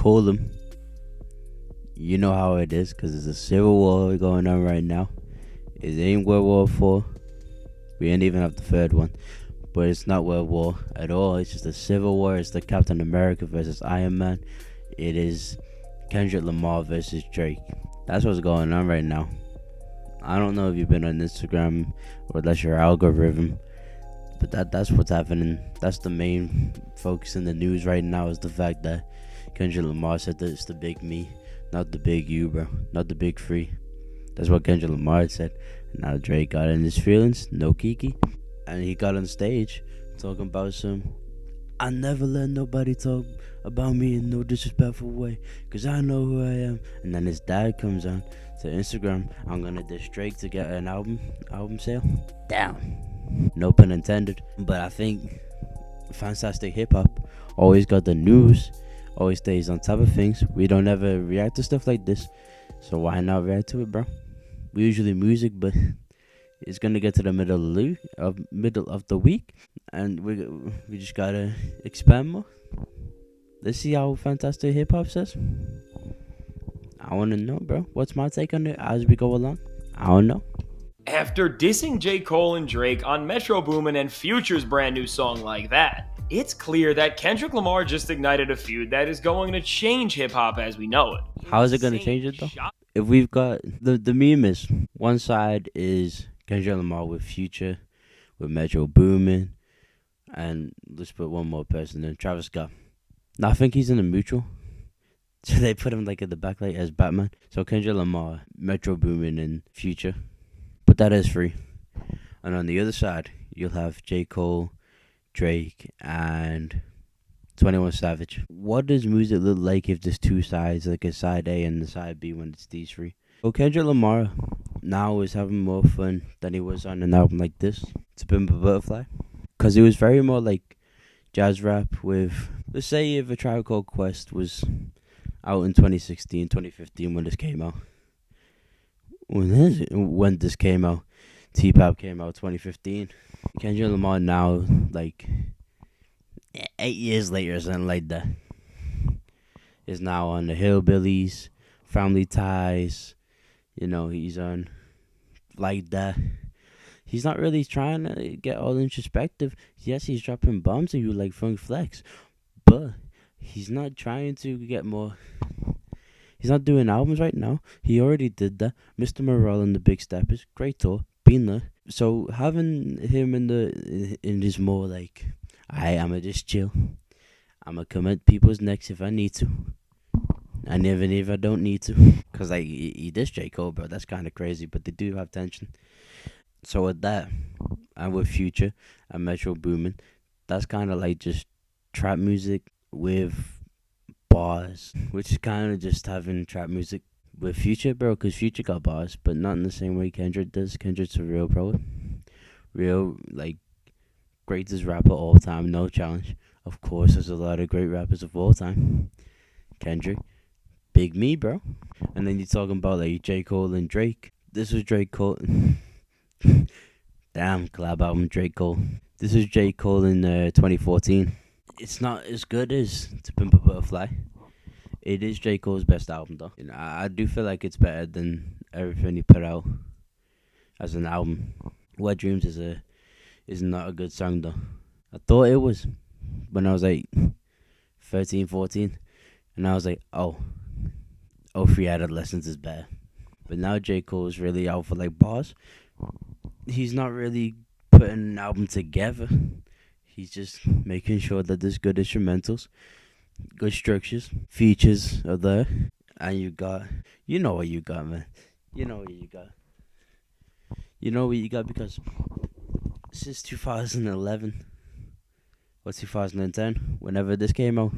Coldlimb. You know how it is, because there's a civil war going on right now. It ain't World War IV. We ain't even have the third one. But it's not World War at all. It's just a civil war. It's the Captain America versus Iron Man. It is Kendrick Lamar versus Drake. That's what's going on right now. I don't know if you've been on Instagram or that's your algorithm, but that's what's happening. That's the main focus in the news right now, is the fact that Kendrick Lamar said that it's the big me, not the big you, bro. Not the big free. That's what Kendrick Lamar said. Now Drake got in his feelings, no kiki. And he got on stage talking about I never let nobody talk about me in no disrespectful way, cause I know who I am. And then his dad comes on to Instagram, I'm gonna diss Drake to get an album sale. Damn. No pun intended. But I think fantastic hip hop always got the news, always stays on top of things. We don't ever react to stuff like this, so why not react to it, bro? We usually music, but it's gonna get to the middle of the week, and we just gotta expand more. Let's see how fantastic hip hop says. I wanna know, bro. What's my take on it as we go along? I don't know. After dissing J. Cole and Drake on Metro Boomin and Future's brand new song Like That, it's clear that Kendrick Lamar just ignited a feud that is going to change hip hop as we know it. How is it gonna change it though? If we've got the meme is one side is Kendrick Lamar with Future, with Metro Boomin, and let's put one more person in, Travis Scott. Now I think he's in the mutual, so they put him like at the backlight as Batman. So Kendrick Lamar, Metro Boomin, and Future, but that is free. And on the other side, you'll have J. Cole, Drake, and 21 Savage. What does music look like if there's two sides, like a side A and the side B when it's these three? Well, Kendrick Lamar now is having more fun than he was on an album like this, To Pimp a Butterfly, because it was very more like jazz rap with, let's say if A Tribe Called Quest was out in 2016, 2015 when this came out. When this came out, T-Pop came out 2015. Kendrick Lamar now, like 8 years later or something like that, is now on the Hillbillies, Family Ties. You know, he's on Like That. He's not really trying to get all introspective. Yes, he's dropping bombs at you like Funk Flex, but he's not trying to get more. He's not doing albums right now. He already did that. Mr. Morale and the Big Steppers, great tour, been there. So having him in this more like, I'ma just chill. I'ma come at people's necks if I need to. And even if I don't need to. Because like, he dissed J. Cole, bro. That's kind of crazy, but they do have tension. So with that, and with Future and Metro Boomin, that's kind of like just trap music with bars. Which is kind of just having trap music with Future, bro. Because Future got bars, but not in the same way Kendrick does. Kendrick's a real pro. Real, like, greatest rapper all time, no challenge. Of course, there's a lot of great rappers of all time. Kendrick, big me, bro. And then you're talking about like J. Cole and Drake. This was Drake Cole. Damn, collab album Drake Cole. This is J. Cole in 2014. It's not as good as To Pimp a Butterfly. It is J. Cole's best album though. You know, I do feel like it's better than everything he put out as an album. Wet Dreams is not a good song though. I thought it was when I was like 13, 14. And I was like, oh, Free Adolescence is bad. But now J. Cole is really out for like bars. He's not really putting an album together. He's just making sure that there's good instrumentals, good structures, features are there. And you know what you got, man. You know what you got. You know what you got because since 2011 or 2010, whenever this came out,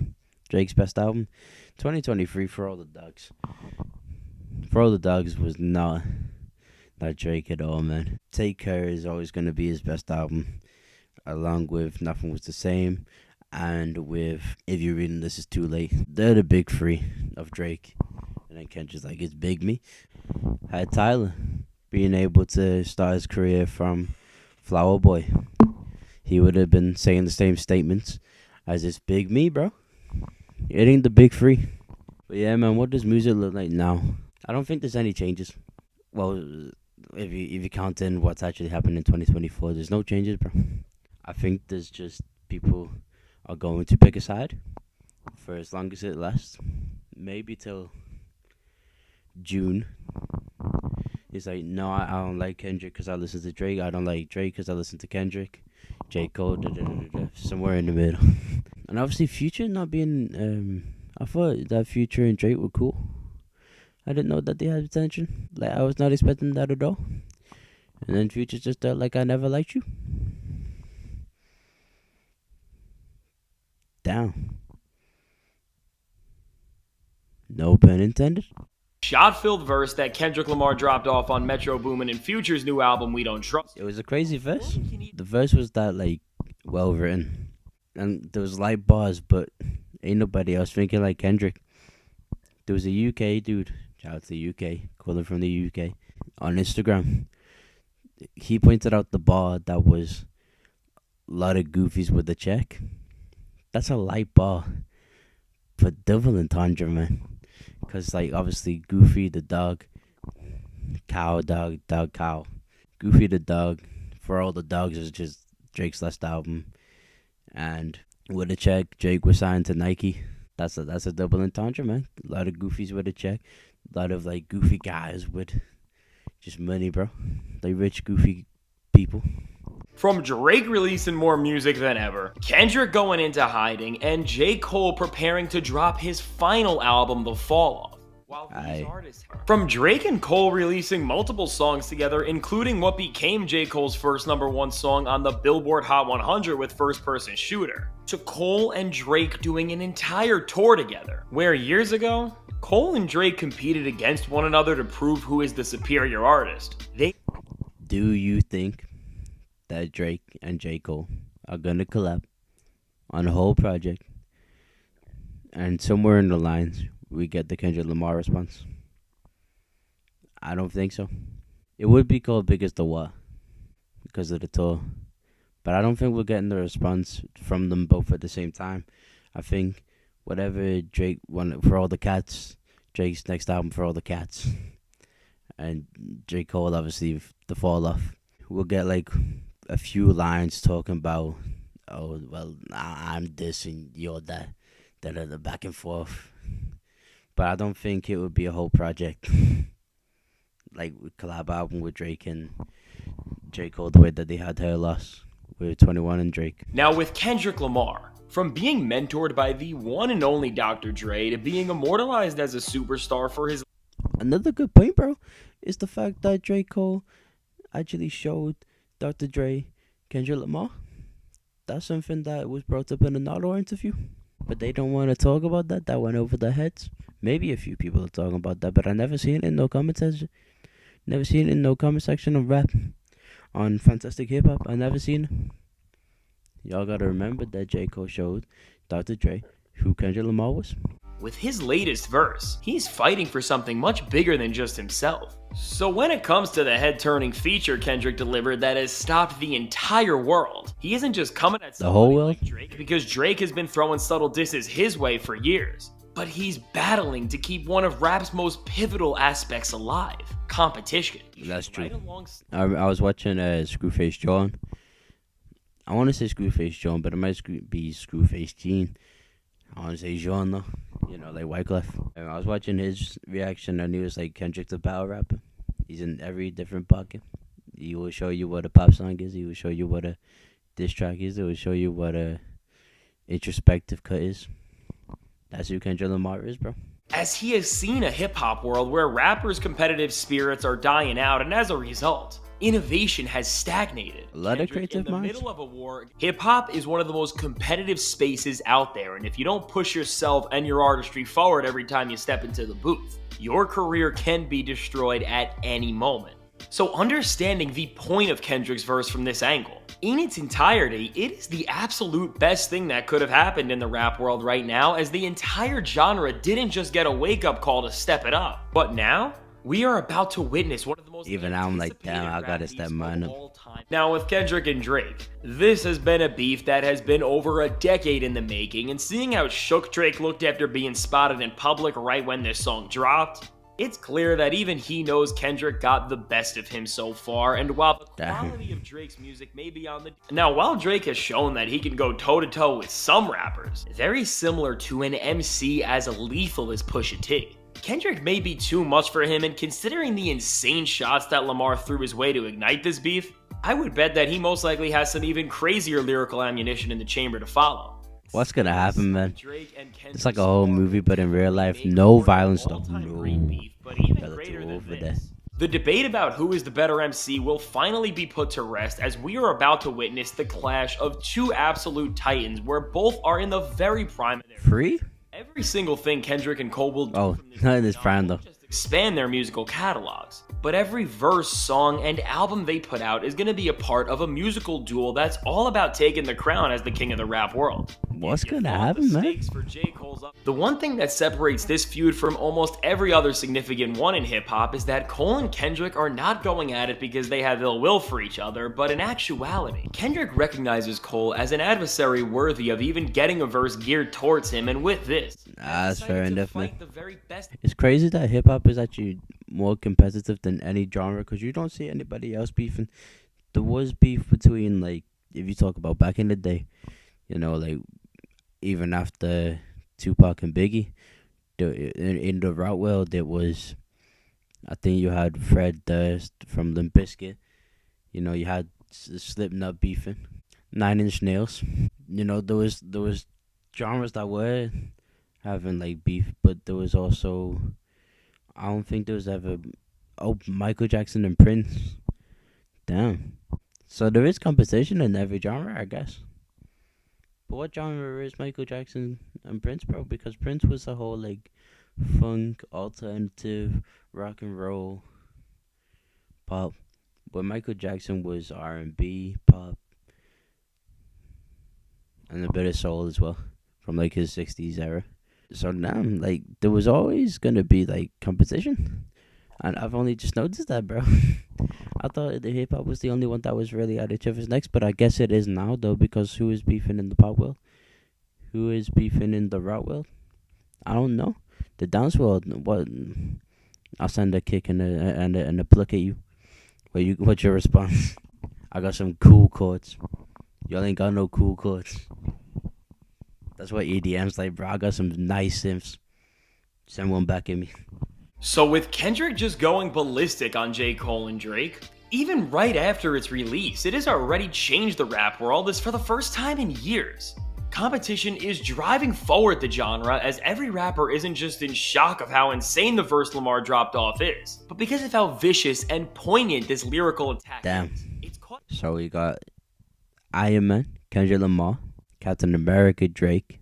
Drake's best album, 2023, For All the Dogs. For All the Dogs was not Drake at all, man. Take Care is always going to be his best album, along with Nothing Was the Same, and with If You're Reading This Is Too Late. They're the big three of Drake. And then Kendrick's like, it's Big Me. Had Tyler being able to start his career from Flower Boy. He would have been saying the same statements as this Big Me, bro. It ain't the big three. But yeah, man, what does music look like now? I don't think there's any changes. Well, if you count in what's actually happened in 2024, there's no changes, bro. I think there's just people are going to pick a side for as long as it lasts. Maybe till June. It's like, no, I don't like Kendrick because I listen to Drake. I don't like Drake because I listen to Kendrick. J. Cole, somewhere in the middle. And obviously, Future not being. I thought that Future and Drake were cool. I didn't know that they had attention. Like, I was not expecting that at all. And then Future just like, I never liked you. Down. No pun intended. Shot-filled verse that Kendrick Lamar dropped off on Metro Boomin and Future's new album, We Don't Trust. It was a crazy verse. The verse was that, like, well written. And there was light bars, but ain't nobody else thinking like Kendrick. There was a UK dude, shout out to the UK, calling from the UK, on Instagram. He pointed out the bar that was a lot of goofies with a check. That's a light bar. But double entendre, man. Because, like, obviously, Goofy the dog, cow, dog, dog, cow. Goofy the dog, For All the Dogs is just Drake's last album. And with a check, Drake was signed to Nike. That's a double entendre, man. A lot of goofies with a check. A lot of, like, goofy guys with just money, bro. Like, rich, goofy people. From Drake releasing more music than ever, Kendrick going into hiding, and J. Cole preparing to drop his final album, The Fall Off. While these artists, from Drake and Cole releasing multiple songs together, including what became J. Cole's first #1 song on the Billboard Hot 100 with First Person Shooter, to Cole and Drake doing an entire tour together, where years ago, Cole and Drake competed against one another to prove who is the superior artist. Do you think that Drake and J. Cole are gonna collab on a whole project, and somewhere in the lines we get the Kendrick Lamar response? I don't think so. It would be called Biggest the What because of the tour, but I don't think we're getting the response from them both at the same time. I think whatever Drake wanted for All the Cats, Drake's next album For All the Cats, and J. Cole obviously The Fall Off. We'll get like a few lines talking about, oh, well, I'm this and you're that, the back and forth. But I don't think it would be a whole project, like collab album with Drake and J. Cole, the way that they had Hair Loss with 21 and Drake. Now with Kendrick Lamar, from being mentored by the one and only Dr. Dre to being immortalized as a superstar for his... Another good point, bro, is the fact that J. Cole actually showed Dr. Dre Kendrick Lamar. That's something that was brought up in another interview, but they don't want to talk about that. That went over their heads. Maybe a few people are talking about that, but I never seen it in no comment section. Never seen it in no comment section of rap on Fantastic Hip Hop. I never seen it. Y'all gotta remember that J. Cole showed Dr. Dre who Kendrick Lamar was. With his latest verse, he's fighting for something much bigger than just himself. So when it comes to the head-turning feature Kendrick delivered that has stopped the entire world, he isn't just coming at the whole world like Drake because Drake has been throwing subtle disses his way for years. But he's battling to keep one of rap's most pivotal aspects alive, competition. That's true. I was watching Screwface John. I want to say Screwface John, but it might be Screwface Gene. I want to say John though, like Wyclef. I was watching his reaction and he was like, Kendrick's a battle rapper. He's in every different pocket. He will show you what a pop song is. He will show you what a diss track is. He will show you what a introspective cut is. That's who Kendrick Lamar is, bro. As he has seen a hip-hop world where rappers' competitive spirits are dying out, and as a result, innovation has stagnated. A lot of creative minds. In the middle of a war, hip-hop is one of the most competitive spaces out there, and if you don't push yourself and your artistry forward every time you step into the booth, your career can be destroyed at any moment. So understanding the point of Kendrick's verse from this angle, in its entirety, it is the absolute best thing that could have happened in the rap world right now, as the entire genre didn't just get a wake-up call to step it up, but now We are about to witness one of the most Even I'm like, damn, I gotta step mine up. Now with Kendrick and Drake, this has been a beef that has been over a decade in the making, and seeing how shook Drake looked after being spotted in public right when this song dropped, it's clear that even he knows Kendrick got the best of him so far, and while the quality of Drake's music may be on the... Now, while Drake has shown that he can go toe-to-toe with some rappers, very similar to an MC as lethal as Pusha T, Kendrick may be too much for him, and considering the insane shots that Lamar threw his way to ignite this beef, I would bet that he most likely has some even crazier lyrical ammunition in the chamber to follow. What's gonna happen, man? It's like a whole movie, but in real life, no violence though. No. But even greater than this, the debate about who is the better MC will finally be put to rest, as we are about to witness the clash of two absolute titans where both are in the very prime of their Free? Every single thing Kendrick and Cole will do not in this prime though. Expand their musical catalogs, but every verse, song, and album they put out is going to be a part of a musical duel that's all about taking the crown as the king of the rap world. What's gonna happen, man? The one thing that separates this feud from almost every other significant one in hip-hop is that Cole and Kendrick are not going at it because they have ill will for each other, but in actuality, Kendrick recognizes Cole as an adversary worthy of even getting a verse geared towards him, and with this, that's fair enough, man. It's crazy that hip-hop is actually more competitive than any genre, because you don't see anybody else beefing. There was beef between, like, if you talk about back in the day, you know, like, even after Tupac and Biggie, in the rap world, it was, I think you had Fred Durst from Limp Bizkit, you know, you had Slipknot beefing, 9 Inch Nails, you know, there was genres that were having, like, beef, but there was also, I don't think there was ever, Michael Jackson and Prince, damn, so there is competition in every genre, I guess. But what genre is Michael Jackson and Prince, bro? Because Prince was the whole, like, funk, alternative, rock and roll, pop. But Michael Jackson was R&B, pop, and a bit of soul as well, from, like, his 60s era. So now, like, there was always going to be, like, competition. And I've only just noticed that, bro. I thought the hip-hop was the only one that was really at each other's necks, but I guess it is now, though, because who is beefing in the pop world? Who is beefing in the rap world? I don't know. The dance world, what? I'll send a kick and a pluck at you. What's your response? I got some cool chords. Y'all ain't got no cool chords. That's what EDM's like, bro. I got some nice synths. Send one back at me. So with Kendrick just going ballistic on J. Cole and Drake, even right after its release, it has already changed the rap world as for the first time in years. Competition is driving forward the genre, as every rapper isn't just in shock of how insane the verse Lamar dropped off is, but because of how vicious and poignant this lyrical attack is. So we got Iron Man, Kendrick Lamar, Captain America, Drake.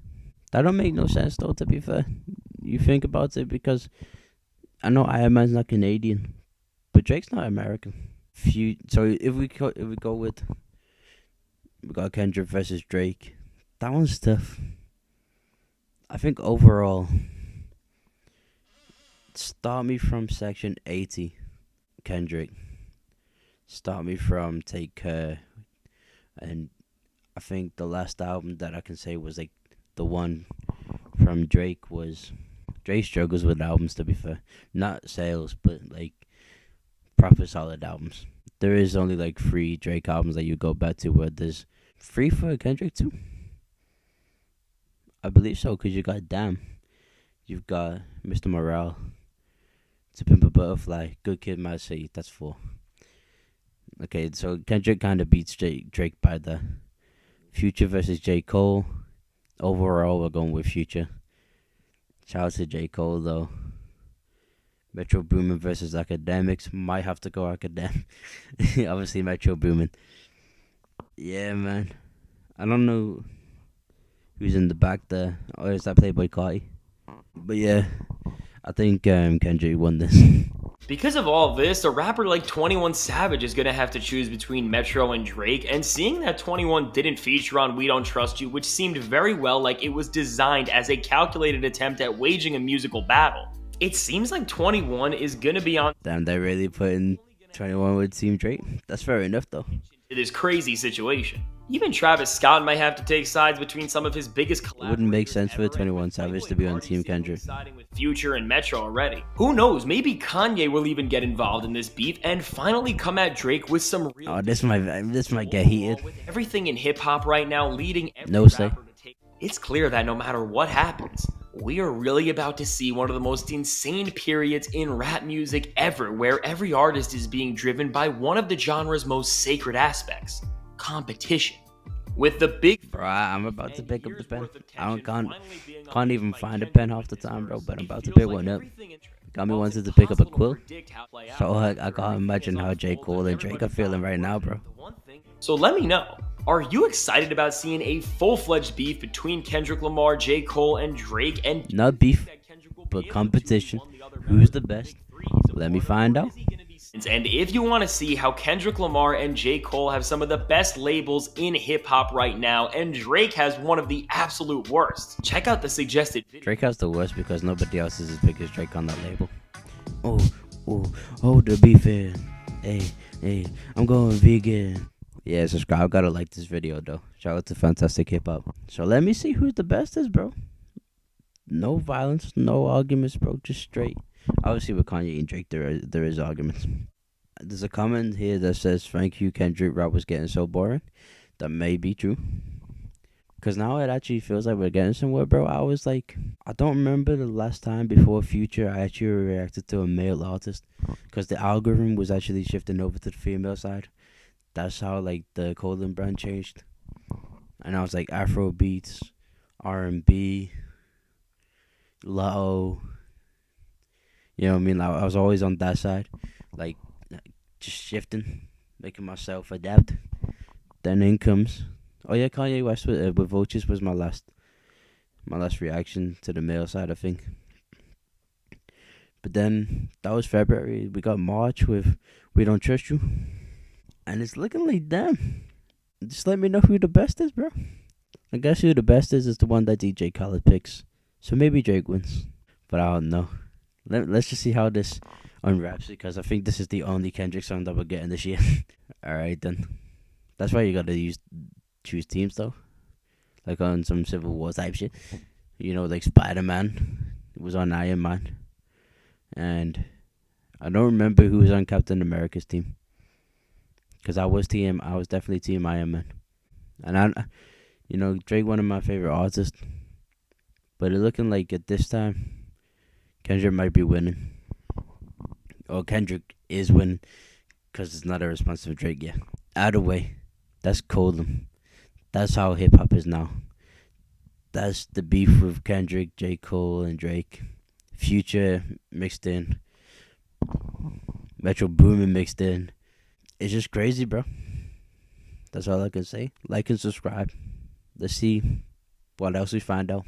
That don't make no sense though, to be fair. You think about it, because I know Iron Man's not Canadian, but Drake's not American. So if we go with, we got Kendrick versus Drake. That one's tough. I think overall, start me from section 80, Kendrick. Start me from Take Care, and I think the last album that I can say was like the one from Drake was. Drake struggles with albums, to be fair. Not sales, but like proper solid albums. There is only like 3 Drake albums that you go back to, where there's 3 for Kendrick too. I believe so, because you got Damn. You've got Mr. Morale. To Pimp a Butterfly. Good Kid, Mad City. That's 4. Okay, so Kendrick kind of beats Drake by the Future versus J. Cole. Overall, we're going with Future. Shout out to J. Cole, though. Metro Boomin versus Academics. Might have to go Academic. Obviously, Metro Boomin. Yeah, man. I don't know who's in the back there. Or is that Playboy Carti? But yeah, I think Kendrick won this. Because of all this, a rapper like 21 Savage is going to have to choose between Metro and Drake, and seeing that 21 didn't feature on We Don't Trust You, which seemed very well like it was designed as a calculated attempt at waging a musical battle, It seems like 21 is gonna be on Damn, they really putting 21 with Team Drake. That's fair enough, though. this crazy situation. Even Travis Scott might have to take sides between some of his biggest collaborators. It wouldn't make sense for 21 Savage to be on Team Kendrick. Siding with Future and Metro already. Who knows? Maybe Kanye will even get involved in this beef and finally come at Drake with some real. Oh, this might get heated. With everything in hip hop right now leading every No say. rapper to take. It's clear that no matter what happens, we are really about to see one of the most insane periods in rap music ever, where every artist is being driven by one of the genre's most sacred aspects: competition. With the big Bro, I'm about to pick up the pen. Can't even find a pen half the time, bro, but I'm about to pick one up. Got me wanted to pick up a quill. So I can't imagine how J. Cole and Drake are feeling right now, bro. So let me know, are you excited about seeing a full-fledged beef between Kendrick Lamar, J. Cole, and Drake? And not beef, but competition. Who's the best? Let me find out. And if you want to see how Kendrick Lamar and J. Cole have some of the best labels in hip-hop right now, and Drake has one of the absolute worst, check out the suggested video. Drake has the worst because nobody else is as big as Drake on that label. Oh, the beefing. Hey, I'm going vegan. Yeah, subscribe. Gotta like this video, though. Shout out to Fantastic Hip Hop. So let me see who's the best is, bro. No violence, no arguments, bro. Just straight. Obviously, with Kanye and Drake, there is arguments. There's a comment here that says, "Thank you, Kendrick. Rap was getting so boring." That may be true. Because now it actually feels like we're getting somewhere, bro. I was like, I don't remember the last time before Future I actually reacted to a male artist. Because the algorithm was actually shifting over to the female side. That's how, like, the Coldlimb brand changed. And I was like, Afro beats, R&B, low. You know what I mean? I was always on that side. Like, just shifting, making myself adapt. Then in comes, oh yeah, Kanye West with Vultures was my last reaction to the male side, I think. But then that was February. We got March with We Don't Trust You, and it's looking like damn. Just let me know who the best is, bro. I guess who the best is the one that DJ Khaled picks. So maybe Drake wins, but I don't know. Let's just see how this unwraps, because I think this is the only Kendrick song that we're getting this year. Alright then. That's why you gotta choose teams though. Like on some Civil War type shit. You know, like Spider-Man was on Iron Man. And I don't remember who was on Captain America's team. Because I was definitely team Iron Man. And Drake, one of my favorite artists. But it's looking like at this time, Kendrick might be winning. Or Kendrick is winning. Because it's not a response to Drake yet. Either way, that's Coldlimb. That's how hip-hop is now. That's the beef with Kendrick, J. Cole, and Drake. Future mixed in. Metro Boomin mixed in. It's just crazy, bro. That's all I can say. Like and subscribe. Let's see what else we find out.